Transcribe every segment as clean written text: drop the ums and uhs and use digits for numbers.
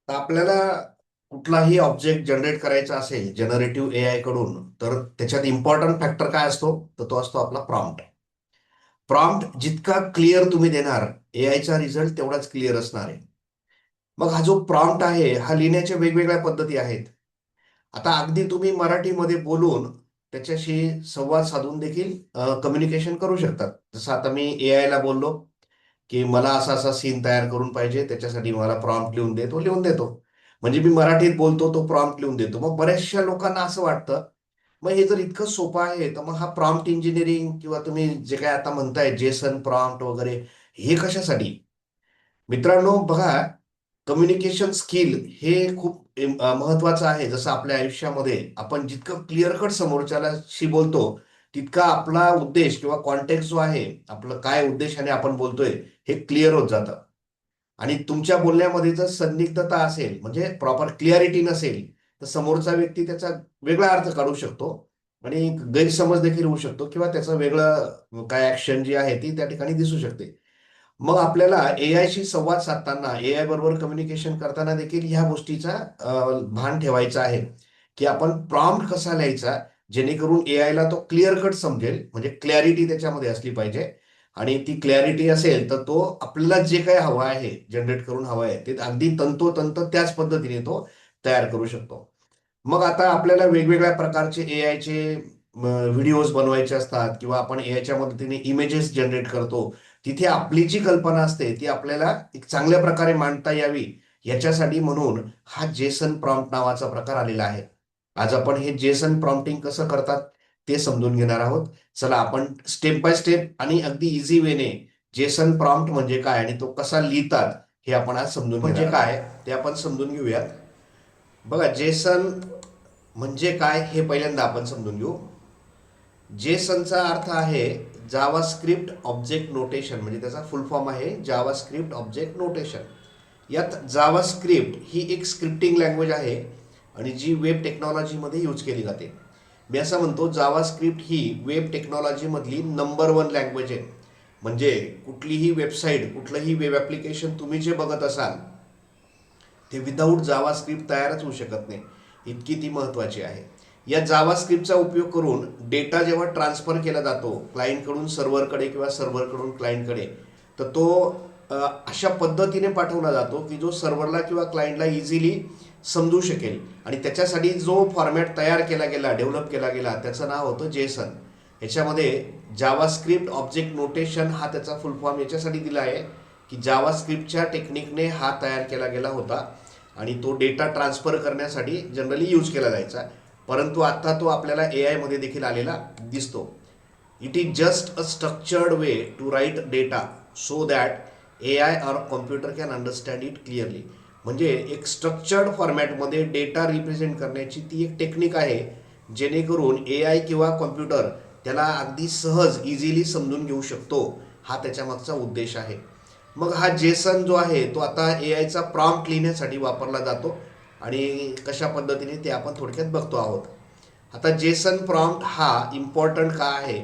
तर आपल्याला कुठलाही ऑब्जेक्ट जनरेट करायचा असेल जनरेटिव्ह एआय कडून, तर त्याच्यात इम्पॉर्टंट फॅक्टर काय असतो? तर तो असतो आपला प्रॉम्प्ट. प्रॉम्प्ट जितका क्लिअर तुम्ही देणार, एआयचा रिझल्ट तेवढाच क्लिअर असणार आहे. मग हा जो प्रॉम्प्ट आहे, हा लिहिण्याच्या वेगवेगळ्या पद्धती आहेत. आता अगदी तुम्ही मराठीमध्ये बोलून त्याच्याशी संवाद साधून देखील कम्युनिकेशन करू शकतात. जसं आता मी एआय ला बोललो की मला असा असा सीन तयार करून पाहिजे, त्याच्यासाठी मला प्रॉम्प्ट लिहून दे, तो लिहून देतो. म्हणजे मी मराठीत बोलतो, तो प्रॉम्प्ट लिहून देतो. मग बऱ्याचशा लोकांना असं वाटतं, मग हे जर इतकं सोपं आहे, तर मग हा प्रॉम्प्ट इंजिनिअरिंग किंवा तुम्ही जे काय आता म्हणताय जेसन प्रॉम्प्ट वगैरे, हे कशासाठी? मित्रांनो बघा, कम्युनिकेशन स्किल हे खूप महत्वाचं आहे. जसं आपल्या आयुष्यामध्ये आपण जितकं क्लिअर कट समोरच्याशी बोलतो, तितका आपला उद्देश किंवा कॉन्टेक्स्ट जो आहे, आपलं काय उद्देशाने आपण बोलतोय, हे क्लिअर होत जातं. आणि तुमच्या बोलण्यामध्ये जर संदिग्धता असेल, म्हणजे प्रॉपर क्लिअरिटी नसेल, तर समोरचा व्यक्ती त्याचा वेगळा अर्थ काढू शकतो आणि गैरसमज देखील होऊ शकतो किंवा त्याचं वेगळं काय ऍक्शन जी आहे ती त्या ठिकाणी दिसू शकते. मग आपल्याला एआय शी संवाद साधताना, एआय बरोबर कम्युनिकेशन करताना देखील ह्या गोष्टीचा भान ठेवायचं आहे, की आपण प्रॉम्प्ट कसा लिहायचा, जेणेकरून एआय ला तो क्लिअर कट समजेल, म्हणजे क्लॅरिटी त्याच्यामध्ये असली पाहिजे. आणि ती क्लॅरिटी असेल तर तो आपल्याला जे काही हवं आहे, जनरेट करून हवं आहे, ते अगदी तंतोतंत त्याच पद्धतीने तो तयार करू शकतो. मग आता आपल्याला वेगवेगळ्या प्रकारचे एआयचे व्हिडिओज बनवायचे असतात किंवा आपण एआयच्या मदतीने इमेजेस जनरेट करतो. तिथे आपली जी कल्पना असते ती आपल्याला एक चांगल्या प्रकारे मांडता यावी, याच्यासाठी म्हणून हा जेसन प्रॉम्प्ट नावाचा प्रकार आलेला आहे. आज आपण हे जेसन प्रॉम्प्टिंग कसं करतात ते समजून घेणार आहोत. चला आपण स्टेप बाय स्टेप आणि अगदी इझी वेने जेसन प्रॉम्प्ट म्हणजे काय आणि तो कसा लिहितात हे आपण आज समजून घेणार म्हणजे काय ते आपण समजून घेऊयात. बघा, जेसन म्हणजे काय हे पहिल्यांदा आपण समजून घेऊ. जेसनचा अर्थ आहे जावा स्क्रिप्ट ऑब्जेक्ट नोटेशन, म्हणजे त्याचा फुल फॉर्म आहे जावा स्क्रिप्ट ऑब्जेक्ट नोटेशन. यात जावा स्क्रिप्ट ही एक स्क्रिप्टिंग लँग्वेज आहे आणि जी वेब टेक्नॉलॉजीमध्ये यूज केली जाते. मी असं म्हणतो, जावा स्क्रिप्ट ही वेब टेक्नॉलॉजीमधली नंबर वन लँग्वेज आहे. म्हणजे कुठलीही वेबसाईट, कुठलंही वेब ॲप्लिकेशन तुम्ही जे बघत असाल, ते विदाऊट जावा स्क्रिप्ट तयारच होऊ शकत नाही, इतकी ती महत्त्वाची आहे. या जावा स्क्रिप्टचा उपयोग करून डेटा जेव्हा ट्रान्सफर केला जातो क्लायंटकडून सर्व्हरकडे किंवा सर्व्हरकडून क्लायंटकडे, तर तो अशा पद्धतीने पाठवला जातो की जो सर्व्हरला किंवा क्लायंटला इझिली समजू शकेल. आणि त्याच्यासाठी जो फॉर्मॅट तयार केला गेला, डेव्हलप केला गेला, त्याचं नाव होतं जेसन. ह्याच्यामध्ये जावा स्क्रिप्ट ऑब्जेक्ट नोटेशन हा त्याचा फुल फॉर्म याच्यासाठी दिला आहे की जावा स्क्रिप्टच्या टेक्निकने हा तयार केला गेला होता आणि तो डेटा ट्रान्सफर करण्यासाठी जनरली यूज केला जायचा. परंतु आता तो आपल्याला ए आयमध्ये देखील आलेला दिसतो. It is just a structured way to write data so that A I or computer can understand it clearly. म्हणजे एक स्ट्रक्चर्ड फॉर्मॅटमध्ये डेटा रिप्रेझेंट करण्याची ती एक टेक्निक आहे, जेणेकरून ए आय किंवा कॉम्प्युटर त्याला अगदी सहज इझिली समजून घेऊ शकतो. हा त्याच्या मागचा उद्देश आहे. मग हा जेसन जो आहे तो आता ए आयचा प्रॉम्प्ट लिहिण्यासाठी वापरला जातो आणि कशा पद्धतीने ते आपण थोडक्यात बघतो आहोत. आता जेसन प्रॉम्प्ट हा इम्पॉर्टंट का आहे,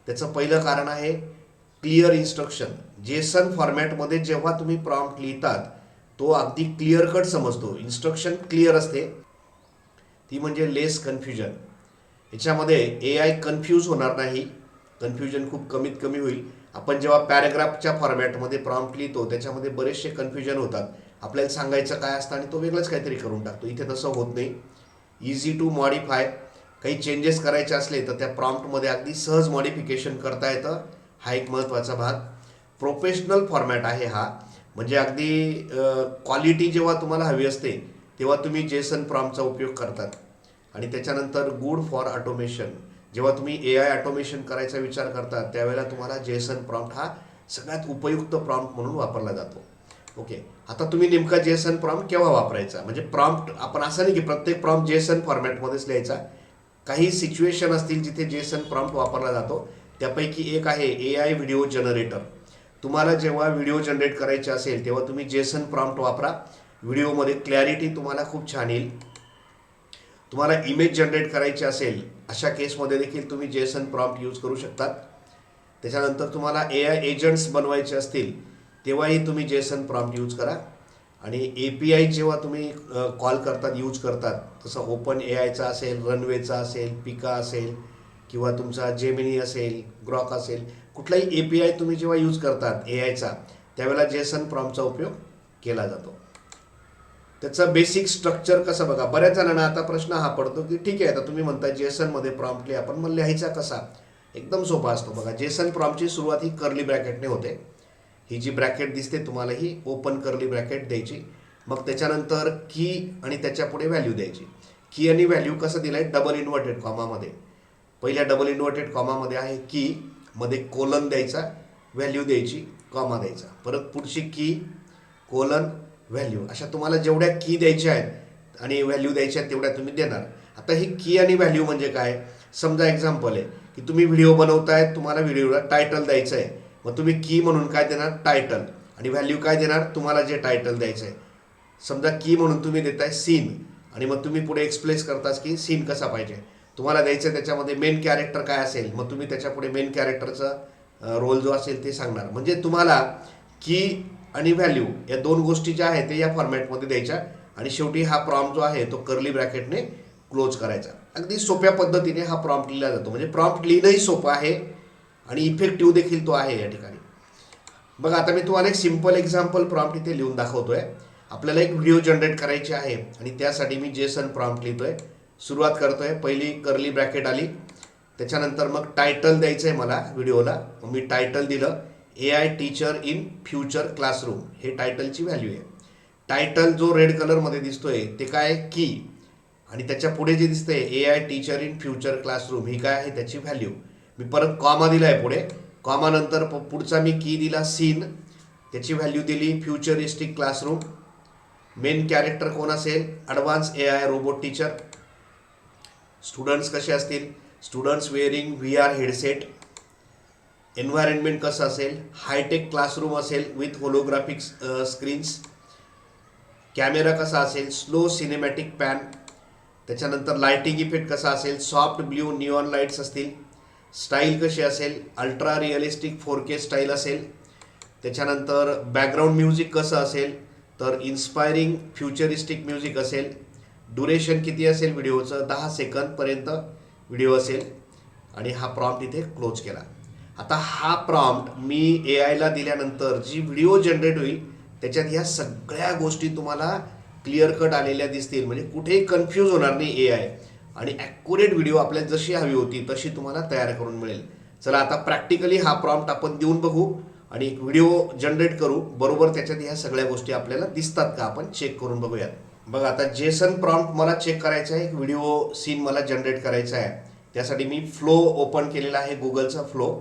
त्याचं पहिलं कारण आहे क्लिअर इन्स्ट्रक्शन. जेसन फॉर्मॅटमध्ये जेव्हा तुम्ही प्रॉम्प्ट लिहितात, तो अगदी क्लिअर कट समजतो, इन्स्ट्रक्शन क्लिअर असते. ती म्हणजे लेस कन्फ्युजन. याच्यामध्ये ए आय कन्फ्यूज होणार नाही, कन्फ्युजन खूप कमीत कमी होईल. आपण जेव्हा पॅराग्राफच्या फॉर्मॅटमध्ये प्रॉम्प्ट लिहितो, त्याच्यामध्ये बरेचसे कन्फ्युजन होतात. आपल्याला सांगायचं काय असतं आणि तो वेगळंच काहीतरी करून टाकतो. इथे तसं होत नाही. Easy to modify. काही चेंजेस करायचे असले तर त्या प्रॉम्प्टमध्ये अगदी सहज मॉडिफिकेशन करता येतं. हा एक महत्त्वाचा भाग. प्रोफेशनल फॉर्मॅट आहे हा. म्हणजे अगदी क्वालिटी जेव्हा तुम्हाला हवी असते, तेव्हा तुम्ही जेसन प्रॉम्प्टचा उपयोग करतात. आणि त्याच्यानंतर गुड फॉर ऑटोमेशन. जेव्हा तुम्ही ए आय ऑटोमेशन करायचा विचार करता, त्यावेळेला तुम्हाला जेसन प्रॉम्प्ट हा सगळ्यात उपयुक्त प्रॉम्प्ट म्हणून वापरला जातो. ओके. आता तुम्ही नेमका जेसन प्रॉम्प्ट केव्हा वापरायचा, म्हणजे प्रॉम्प्ट आपण असं नाही की प्रत्येक प्रॉम्प्ट जेसन फॉर्मॅटमध्येच लिहायचा. काही सिच्युएशन असतील जिथे जेसन प्रॉम्प्ट वापरला जातो. त्यापैकी एक आहे ए आय व्हिडिओ जनरेटर. तुम्हाला जेव्हा व्हिडिओ जनरेट करायचे असेल तेव्हा तुम्ही जेसन प्रॉम्प्ट वापरा. व्हिडिओमध्ये क्लॅरिटी तुम्हाला खूप छान येईल. तुम्हाला इमेज जनरेट करायची असेल, अशा केसमध्ये देखील तुम्ही जेसन प्रॉम्प्ट यूज करू शकतात. त्याच्यानंतर तुम्हाला ए आय एजंट्स बनवायचे असतील, तेव्हाही तुम्ही जेसन प्रॉम्प्ट यूज करा. आणि API जेव्हा तुम्ही कॉल करतात यूज करतात, तसं ओपन AIचा असेल, रनवेचा असेल, पिका असेल किंवा तुमचा जेमिनी असेल, ग्रॉक असेल, कुठलाही API तुम्ही जेव्हा यूज करतात AIचा, त्यावेळेला जेसन प्रॉम्प्टचा उपयोग केला जातो. त्याचं बेसिक स्ट्रक्चर कसं बघा, बऱ्याच जणांना आता प्रश्न हा पडतो की ठीक आहे, आता तुम्ही म्हणता जेसनमध्ये प्रॉम्प्टली आपण मग लिहायचा कसा. एकदम सोपा असतो बघा. जेसन प्रॉम्प्टची सुरुवात ही कर्ली ब्रॅकेटने होते. ही जी ब्रॅकेट दिसते तुम्हाला ही ओपन कर्ली ब्रॅकेट द्यायची, मग त्याच्यानंतर की आणि त्याच्या पुढे व्हॅल्यू द्यायची. की आणि व्हॅल्यू कसं दिलं आहे, डबल इन्व्हर्टेड कॉमामध्ये. पहिल्या डबल इन्व्हर्टेड कॉमामध्ये आहे की, मध्ये कोलन द्यायचा, व्हॅल्यू द्यायची, कॉमा द्यायचा, परत पुढची की, कोलन, व्हॅल्यू, अशा तुम्हाला जेवढ्या की द्यायच्या आहेत आणि व्हॅल्यू द्यायच्या आहेत तेवढ्या तुम्ही देणार. आता ही की आणि व्हॅल्यू म्हणजे काय, समजा एक्झाम्पल आहे की तुम्ही व्हिडिओ बनवताय, तुम्हाला व्हिडिओला टायटल द्यायचं आहे, मग तुम्ही की म्हणून काय देणार, टायटल, आणि व्हॅल्यू काय देणार, तुम्हाला जे टायटल द्यायचं आहे. समजा की म्हणून तुम्ही देताय सीन, आणि मग तुम्ही पुढे एक्सप्लेस करताच की सीन कसा पाहिजे तुम्हाला द्यायचं, त्याच्यामध्ये मेन कॅरेक्टर काय असेल, मग तुम्ही त्याच्या पुढे मेन कॅरेक्टरचा रोल जो असेल ते सांगणार. म्हणजे तुम्हाला की आणि व्हॅल्यू या दोन गोष्टी ज्या आहेत ते या फॉर्मॅटमध्ये द्यायच्या, आणि शेवटी हा प्रॉम्प्ट जो आहे तो कर्ली ब्रॅकेटने क्लोज करायचा. अगदी सोप्या पद्धतीने हा प्रॉम्प्ट लिहिला जातो. म्हणजे प्रॉम्प्ट लिहिणंही सोपं आहे आणि इफेक्टिव्ह देखील तो आहे या ठिकाणी. बघा, आता मी तुम्हाला एक सिम्पल एक्झाम्पल प्रॉम्प्ट इथे लिहून दाखवतोय. आपल्याला एक व्हिडिओ जनरेट करायची आहे आणि त्यासाठी मी जेसन प्रॉम्प्ट लिहितोय. सुरुवात करतोय, पहिली कर्ली ब्रॅकेट आली, त्याच्यानंतर मग टायटल द्यायचं आहे मला व्हिडिओला. मग मी टायटल दिलं, AI teacher in future classroom, हे टायटलची व्हॅल्यू आहे. टायटल जो रेड कलरमध्ये दिसतोय ते काय, की, आणि त्याच्या पुढे जे दिसतंय AI teacher in future classroom, ही काय आहे त्याची व्हॅल्यू. मी परत कॉमा दिला आहे पुढे, कॉमानंतर पुढचा मी की दिला सीन, त्याची व्हॅल्यू दिली फ्युचरिस्टिक क्लासरूम. मेन कॅरेक्टर कोण असेल, advance AI robot teacher. Students कसे असतील, students wearing VR headset. Environment कसं असेल, हायटेक क्लासरूम असेल विथ होलोग्राफिक स्क्रीन्स. कॅमेरा कसा असेल, स्लो सिनेमॅटिक पॅन. त्याच्यानंतर लायटिंग इफेक्ट कसा असेल, सॉफ्ट ब्ल्यू निऑन लाईट्स असतील. स्टाईल कशी असेल, अल्ट्रा रिअलिस्टिक 4K स्टाईल असेल. त्याच्यानंतर बॅकग्राऊंड म्युझिक कसं असेल, तर इन्स्पायरिंग फ्युचरिस्टिक म्युझिक असेल. ड्युरेशन किती असेल व्हिडिओचं, 10 सेकंदपर्यंत व्हिडिओ असेल. आणि हा प्रॉम्प्ट इथे क्लोज केला. आता हा प्रॉम्प्ट मी AIला दिल्यानंतर जी व्हिडिओ जनरेट होईल त्याच्यात ह्या सगळ्या गोष्टी तुम्हाला क्लिअर कट आलेल्या दिसतील. म्हणजे कुठेही कन्फ्यूज होणार नाही AI, आणि ॲक्युरेट व्हिडिओ आपल्याला जशी हवी होती तशी तुम्हाला तयार करून मिळेल. चला, आता प्रॅक्टिकली हा प्रॉम्प्ट आपण देऊन बघू आणि एक व्हिडिओ जनरेट करू. बरोबर त्याच्यात ह्या सगळ्या गोष्टी आपल्याला दिसतात का आपण चेक करून बघूयात. बघा, आता जेसन प्रॉम्प्ट मला चेक करायचा आहे, एक व्हिडिओ सीन मला जनरेट करायचा आहे. त्यासाठी मी फ्लो ओपन केलेला आहे, गुगलचा फ्लो.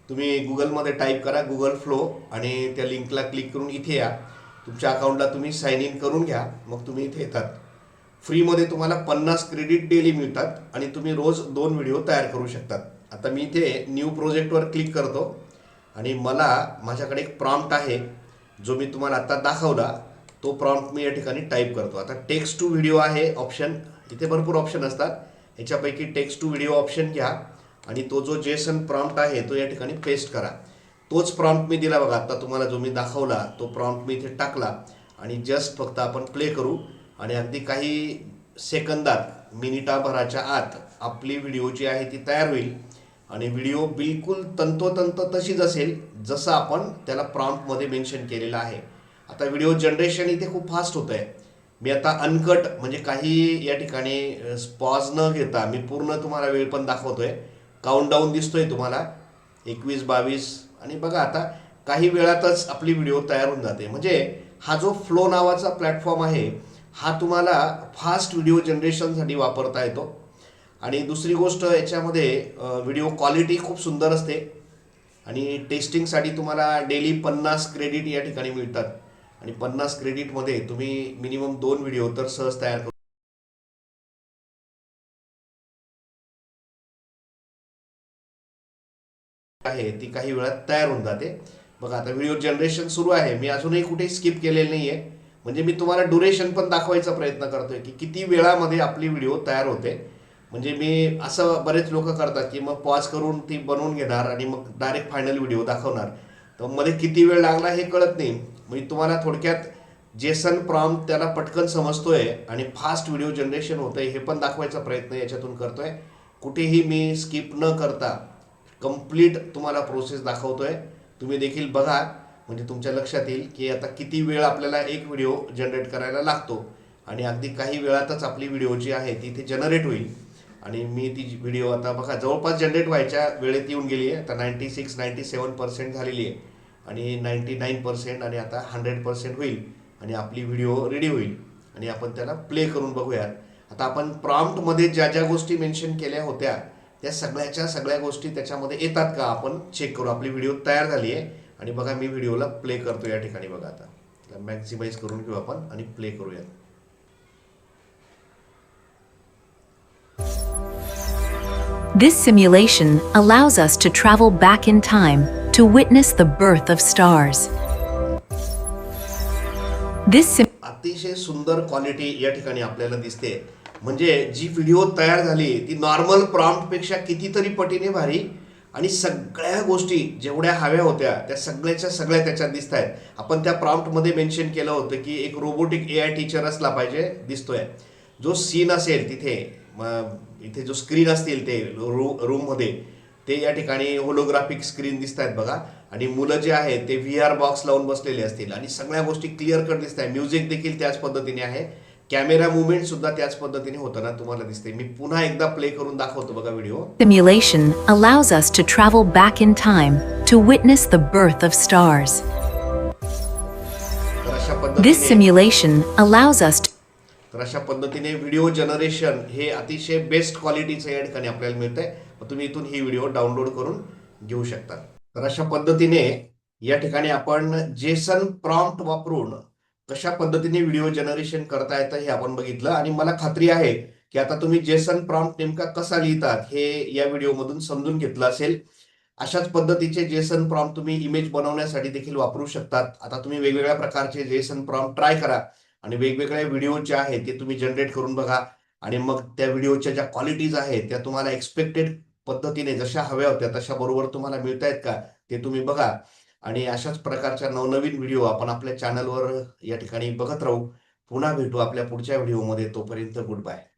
तुम्ही गुगलमध्ये टाईप करा गुगल फ्लो आणि त्या लिंकला क्लिक करून इथे या. तुमच्या अकाउंटला तुम्ही साइन इन करून घ्या, मग तुम्ही इथे येतात. फ्रीमध्ये तुम्हाला 50 क्रेडिट डेली मिळतात आणि तुम्ही रोज 2 व्हिडिओ तयार करू शकतात. आता मी इथे न्यू प्रोजेक्टवर क्लिक करतो आणि मला माझ्याकडे एक प्रॉम्प्ट आहे जो मी तुम्हाला आता दाखवला. तो प्रॉम्प्ट मी या ठिकाणी टाईप करतो. आता टेक्स्ट टू व्हिडिओ आहे ऑप्शन, इथे भरपूर ऑप्शन असतात, याच्यापैकी टेक्स्ट टू व्हिडिओ ऑप्शन घ्या आणि तो जो जेसन प्रॉम्प्ट आहे तो या ठिकाणी पेस्ट करा. तोच प्रॉम्प्ट मी दिला बघा, आता तुम्हाला जो मी दाखवला तो प्रॉम्प्ट मी इथे टाकला आणि जस्ट फक्त आपण प्ले करू आणि अगदी काही सेकंदात, मिनिटाभराच्या आत आपली व्हिडिओ जी आहे ती तयार होईल. आणि व्हिडिओ बिलकुल तंतोतंत तशीच असेल जसं आपण त्याला प्रॉम्प्टमध्ये मेन्शन केलेलं आहे. आता व्हिडिओ जनरेशन इथे खूप फास्ट होतं आहे. मी आता अनकट म्हणजे काही या ठिकाणी पॉज न घेता मी पूर्ण तुम्हाला वेळ पण दाखवतोय. काउंटडाऊन दिसतोय तुम्हाला 21, 22, आणि बघा आता काही वेळातच आपली व्हिडिओ तयार होऊन जाते. म्हणजे हा जो फ्लो नावाचा प्लॅटफॉर्म आहे हा तुम्हाला फास्ट व्हिडिओ जनरेशनसाठी वापरता येतो. आणि दुसरी गोष्ट याच्यामध्ये व्हिडिओ क्वालिटी खूप सुंदर असते आणि टेस्टिंगसाठी तुम्हाला डेली 50 क्रेडिट या ठिकाणी मिळतात आणि 50 क्रेडिटमध्ये तुम्ही मिनिमम 2 व्हिडिओ तर सहज तयार करू आहे, ती काही वेळात तयार होऊन जाते. बघा, आता व्हिडिओ जनरेशन सुरू आहे. मी अजूनही कुठे स्किप केलेलं नाही आहे. म्हणजे मी तुम्हाला ड्युरेशन पण दाखवायचा प्रयत्न करतोय की किती वेळामध्ये आपली व्हिडिओ तयार होते. म्हणजे मी असं बरेच लोक करतात की मग पॉज करून ती बनवून घेणार आणि मग डायरेक्ट फायनल व्हिडिओ दाखवणार, तर मध्ये किती वेळ लागला हे कळत नाही. मी तुम्हाला थोडक्यात जेसन प्रॉम्प्ट त्याला पटकन समजतोय आणि फास्ट व्हिडिओ जनरेशन होतंय हे पण दाखवायचा प्रयत्न याच्यातून करतोय. कुठेही मी स्किप न करता कंप्लीट तुम्हाला प्रोसेस दाखवतोय. तुम्ही देखील बघा, म्हणजे तुमच्या लक्षात येईल की आता किती वेळ आपल्याला एक व्हिडिओ जनरेट करायला लागतो आणि अगदी काही वेळातच आपली व्हिडिओ जी आहे ती इथे जनरेट होईल. आणि मी ती व्हिडिओ आता बघा जवळपास जनरेट व्हायच्या वेळेत येऊन गेली आहे. आता 96-97% झालेली आहे आणि 99% आणि आता 100% होईल आणि आपली व्हिडिओ रेडी होईल आणि आपण त्याला प्ले करून बघूयात. आता आपण प्रॉम्प्टमध्ये ज्या ज्या गोष्टी मेन्शन केल्या होत्या त्या सगळ्याच्या सगळ्या गोष्टी त्याच्यामध्ये येतात का आपण चेक करू. आपली व्हिडिओ तयार झाली आहे आणि बघा मी व्हिडिओला प्ले करतो या ठिकाणी. बघा आता मॅक्झिमाइज करून घेऊ आपण आणि प्ले करूयात. This simulation allows us to travel back in time to witness the birth of stars. अतिशय सुंदर क्वालिटी या ठिकाणी आपल्याला दिसते. म्हणजे जी व्हिडिओ तयार झाली ती नॉर्मल प्रॉम्प्टपेक्षा कितीतरी पटीने भारी आणि सगळ्या गोष्टी जेवढ्या हव्या होत्या त्या सगळ्याच्या सगळ्या त्याच्यात दिसत आहेत. आपण त्या प्रॉम्प्टमध्ये मेन्शन केलं होतं की एक रोबोटिक AI टीचर असला पाहिजे दिसतोय. जो सीन असेल तिथे इथे जो स्क्रीन असतील ते रूममध्ये ते या ठिकाणी होलोग्राफिक स्क्रीन दिसत आहेत बघा. आणि मुलं जे आहेत ते VR बॉक्स लावून बसलेले असतील आणि सगळ्या गोष्टी क्लिअर कट दिसत आहे. म्युझिक देखील त्याच पद्धतीने आहे. कॅमेरा मुवमेंट सुद्धा त्याच पद्धतीने होताना तुम्हाला दिसते. मी पुन्हा एकदा प्ले करून दाखवतो बघा video. Simulation allows us to travel back in time to witness the birth of stars. तर अशा This पद्धतीने simulation allows us to तर अशा पद्धतीने व्हिडिओ जनरेशन हे अतिशय बेस्ट क्वालिटीचं या ठिकाणी आपल्याला मिळतंय. तुम्ही इथून ही व्हिडिओ डाउनलोड करून घेऊ शकता. तर अशा पद्धतीने या ठिकाणी आपण जेसन प्रॉम्प्ट वापरून कशा पद्धतीने व्हिडिओ जनरेशन करता येतं हे आपण बघितलं आणि मला खात्री आहे की आता तुम्ही जेसन प्रॉम्प्ट नेमका कसा लिहितात हे या व्हिडिओमधून समजून घेतलं असेल. अशाच पद्धतीचे जेसन प्रॉम्प्ट तुम्ही इमेज बनवण्यासाठी देखील वापरू शकतात. आता तुम्ही वेगवेगळ्या प्रकारचे जेसन प्रॉम्प्ट ट्राय करा आणि वेगवेगळ्या व्हिडिओ जे आहेत ते तुम्ही जनरेट करून बघा आणि मग त्या व्हिडिओच्या ज्या क्वालिटीज आहेत त्या तुम्हाला एक्सपेक्टेड पद्धतीने जशा हव्या होत्या तशा बरोबर तुम्हाला मिळतायत का ते तुम्ही बघा. आणि अशाच प्रकारच्या नवनवीन व्हिडिओ आपण आपल्या चॅनलवर या ठिकाणी बघत राहू. पुन्हा भेटू आपल्या पुढच्या व्हिडिओमध्ये. तोपर्यंत गुड बाय.